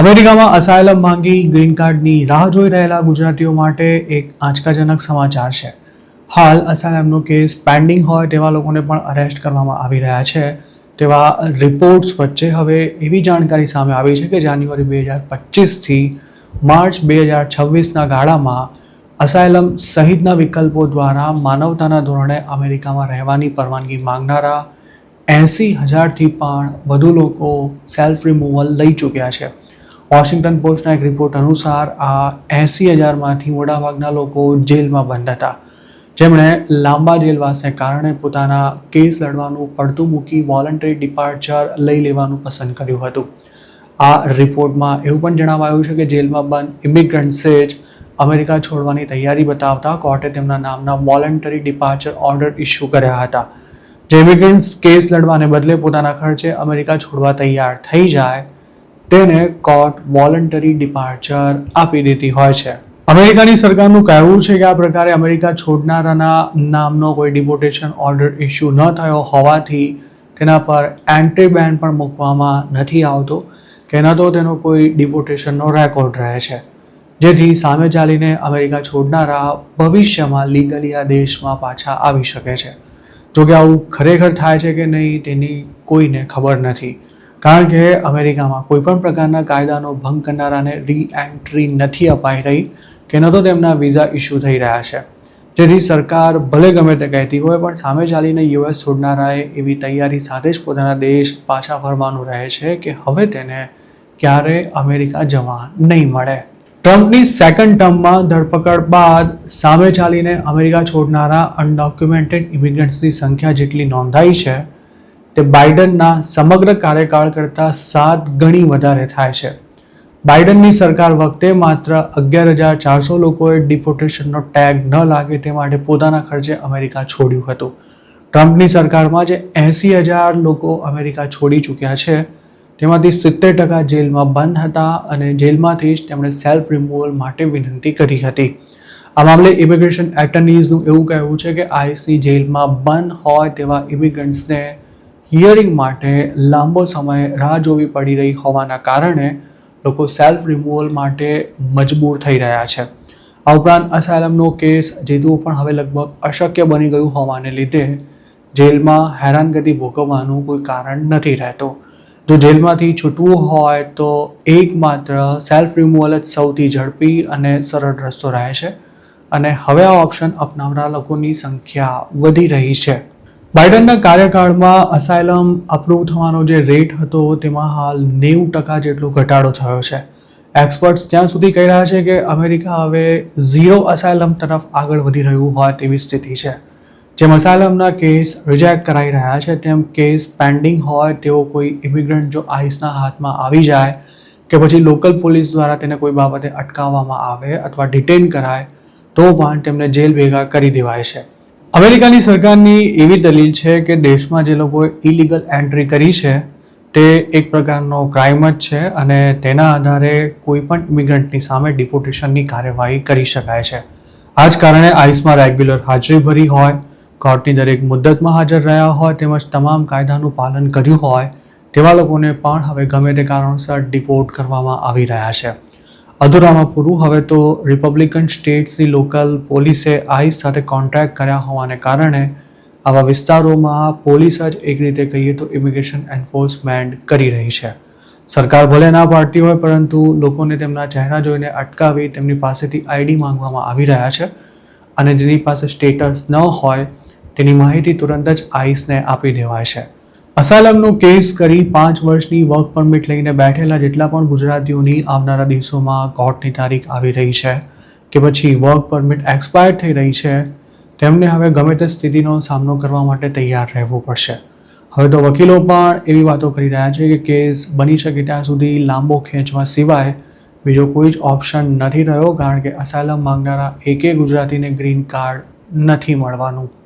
અમેરિકામાં અસાયલમ માંગી ગ્રીન કાર્ડની રાહ જોઈ રહેલા ગુજરાતીઓ માટે એક આંચકાજનક સમાચાર છે. હાલ અસાયલમનો કેસ પેન્ડિંગ હોય તેવા લોકોને પણ અરેસ્ટ કરવામાં આવી રહ્યા છે. તેવા રિપોર્ટ્સ વચ્ચે હવે એવી જાણકારી સામે આવી છે કે જાન્યુઆરી 2025થી માર્ચ 2026ના ગાળામાં અસાયલમ સહિતના વિકલ્પો દ્વારા માનવતાના ધોરણે અમેરિકામાં રહેવાની પરવાનગી માંગનારા 80,000થી પણ વધુ લોકો સેલ્ફ રિમૂવલ લઈ ચૂક્યા છે. વોશિંગ્ટન પોસ્ટના એક રિપોર્ટ અનુસાર આ 80,000માંથી મોટાભાગના લોકો જેલમાં બંધ હતા, જેમણે લાંબા જેલવાસને કારણે પોતાના કેસ લડવાનું પડતું મૂકી વોલન્ટરી ડિપાર્ચર લઈ લેવાનું પસંદ કર્યું હતું. આ રિપોર્ટમાં એવું પણ જણાવાયું છે કે જેલમાં બંધ ઇમિગ્રન્ટ્સે જ અમેરિકા છોડવાની તૈયારી બતાવતા કોર્ટે તેમના નામના વોલન્ટરી ડિપાર્ચર ઓર્ડર ઇસ્યુ કર્યા હતા. જે ઇમિગ્રન્ટ્સ કેસ લડવાને બદલે પોતાના ખર્ચે અમેરિકા છોડવા તૈયાર થઈ જાય તેને કોર્ટ વોલન્ટરી ડિપાર્ચર આપી દેતી હોય છે. અમેરિકાની સરકારનું કહેવું છે કે આ પ્રકારે અમેરિકા છોડનારાના નામનો કોઈ ડિપોર્ટેશન ઓર્ડર ઇસ્યુ ન થયો હોવાથી તેના પર એન્ટ્રી બેન પણ મૂકવામાં નથી આવતો કે ન તો તેનો કોઈ ડિપોર્ટેશનનો રેકોર્ડ રહે છે, જેથી સામે ચાલીને અમેરિકા છોડનારા ભવિષ્યમાં લીગલી આ દેશમાં પાછા આવી શકે છે. જોકે આવું ખરેખર થાય છે કે નહીં તેની કોઈને ખબર નથી, કારણ કે અમેરિકામાં કોઈ પણ પ્રકારના કાયદાનો ભંગ કરનારાને રી-એન્ટ્રી નથી અપાઈ રહી કે ન તો તેમના વિઝા ઇસ્યુ થઈ રહ્યા છે. જેથી સરકાર ભલે ગમે તે કહેતી હોય પણ સામે ચાલીને યુએસ છોડનારાએ એવી તૈયારી સાથે જ પોતાના દેશ પાછા ફરવાનું રહે છે કે હવે તેને ક્યારે અમેરિકા જવા નહીં મળે. ટ્રમ્પની સેકન્ડ ટર્મમાં ધરપકડ બાદ સામે ચાલીને અમેરિકા છોડનારા અનડોક્યુમેન્ટેડ ઇમિગ્રન્ટ્સની સંખ્યા જેટલી નોંધાઈ છે તે બાઇડનના સમગ્ર કાર્યકાળ કરતાં 7 ગણી વધારે થાય છે. બાઇડનની સરકાર વખતે માત્ર 11,400 લોકોએ ડિપોર્ટેશનનો ટેગ ન લાગે તે માટે પોતાના ખર્ચે અમેરિકા છોડ્યું હતું. ટ્રમ્પની સરકારમાં જે 80,000 લોકો અમેરિકા છોડી ચૂક્યા છે તેમાંથી 70% જેલમાં બંધ હતા અને જેલમાંથી જ તેમણે સેલ્ફ રિમૂવલ માટે વિનંતી કરી હતી. આ મામલે ઇમિગ્રેશન એટર્નીઝનું એવું કહેવું છે કે આઈસી જેલમાં બંધ હોય તેવા ઇમિગ્રન્ટ્સને હિયરિંગ માટે લાંબો સમય રાહ જોવી પડી રહી હોવાના કારણે લોકો સેલ્ફ રિમૂવલ માટે મજબૂર થઈ રહ્યા છે. આ ઉપરાંત અસાયલમનો કેસ જીતવું પણ હવે લગભગ અશક્ય બની ગયું હોવાને લીધે જેલમાં હેરાનગતિ ભોગવવાનું કોઈ કારણ નથી રહેતું. જો જેલમાંથી છૂટવું હોય તો એકમાત્ર સેલ્ફ રિમૂવલ જ સૌથી ઝડપી અને સરળ રસ્તો રહે છે અને હવે આ ઓપ્શન અપનાવનાર લોકોની સંખ્યા વધી રહી છે. બાઇડનના કાર્યકાળમાં અસાયલમ અપ્રૂવ થવાનો જે રેટ હતો તેમાં હાલ 90% જેટલો ઘટાડો થયો છે. એક્સપર્ટ્સ ત્યાં સુધી કહી રહ્યા છે કે અમેરિકા હવે ઝીરો અસાયલમ તરફ આગળ વધી રહ્યું હોય તેવી સ્થિતિ છે. જેમ અસાયલમના કેસ રિજેક્ટ કરાઈ રહ્યા છે તેમ કેસ પેન્ડિંગ હોય તેવો કોઈ ઇમિગ્રન્ટ જો આઈસના હાથમાં આવી જાય કે પછી લોકલ પોલીસ દ્વારા તેને કોઈ બાબતે અટકાવવામાં આવે અથવા ડિટેન કરાય તો પણ તેમને જેલ ભેગા કરી દેવાય છે. અમેરિકાની સરકારની એવી દલીલ છે કે દેશમાં જે લોકોએ ઇલીગલ એન્ટ્રી કરી છે તે એક પ્રકારનો ક્રાઇમ જ છે અને તેના આધારે કોઈ પણ ઇમિગ્રન્ટની સામે ડિપોર્ટેશનની કાર્યવાહી કરી શકાય છે. આ જ કારણે આઈસમાં રેગ્યુલર હાજરી ભરી હોય, કોર્ટની દરેક મુદ્દતમાં હાજર રહ્યા હોય તેમજ તમામ કાયદાનું પાલન કર્યું હોય તેવા લોકોને પણ હવે ગમે તે કારણોસર ડિપોર્ટ કરવામાં આવી રહ્યા છે. અધૂરામાં પૂરું, હવે તો રિપબ્લિકન સ્ટેટ્સની લોકલ પોલીસે આઈસ સાથે કોન્ટ્રાક્ટ કર્યા હોવાને કારણે આવા વિસ્તારોમાં પોલીસ જ એક રીતે કહીએ તો ઇમિગ્રેશન એન્ફોર્સમેન્ટ કરી રહી છે. સરકાર ભલે ના પાડતી હોય પરંતુ લોકોને તેમના ચહેરા જોઈને અટકાવી તેમની પાસેથી આઈડી માંગવામાં આવી રહ્યા છે અને જેની પાસે સ્ટેટસ ન હોય તેની માહિતી તુરંત જ આઈસને આપી દેવાય છે. અસાયલમનો કેસ કરી 5 વર્ષની વર્ક પરમિટ લઈને બેઠેલા જેટલા પણ ગુજરાતીઓની આવનારા દિવસોમાં કોર્ટની તારીખ આવી રહી છે કે પછી વર્ક પરમિટ એક્સપાયર થઈ રહી છે તેમને હવે ગમે તે સ્થિતિનો સામનો કરવા માટે તૈયાર રહેવું પડશે. હવે તો વકીલો પણ એવી વાતો કરી રહ્યા છે કે કેસ બની શકે ત્યાં સુધી લાંબો ખેંચવા સિવાય બીજો કોઈ જ ઓપ્શન નથી રહ્યો, કારણ કે અસાયલમ માંગનારા એકે ગુજરાતીને ગ્રીન કાર્ડ નથી મળવાનું.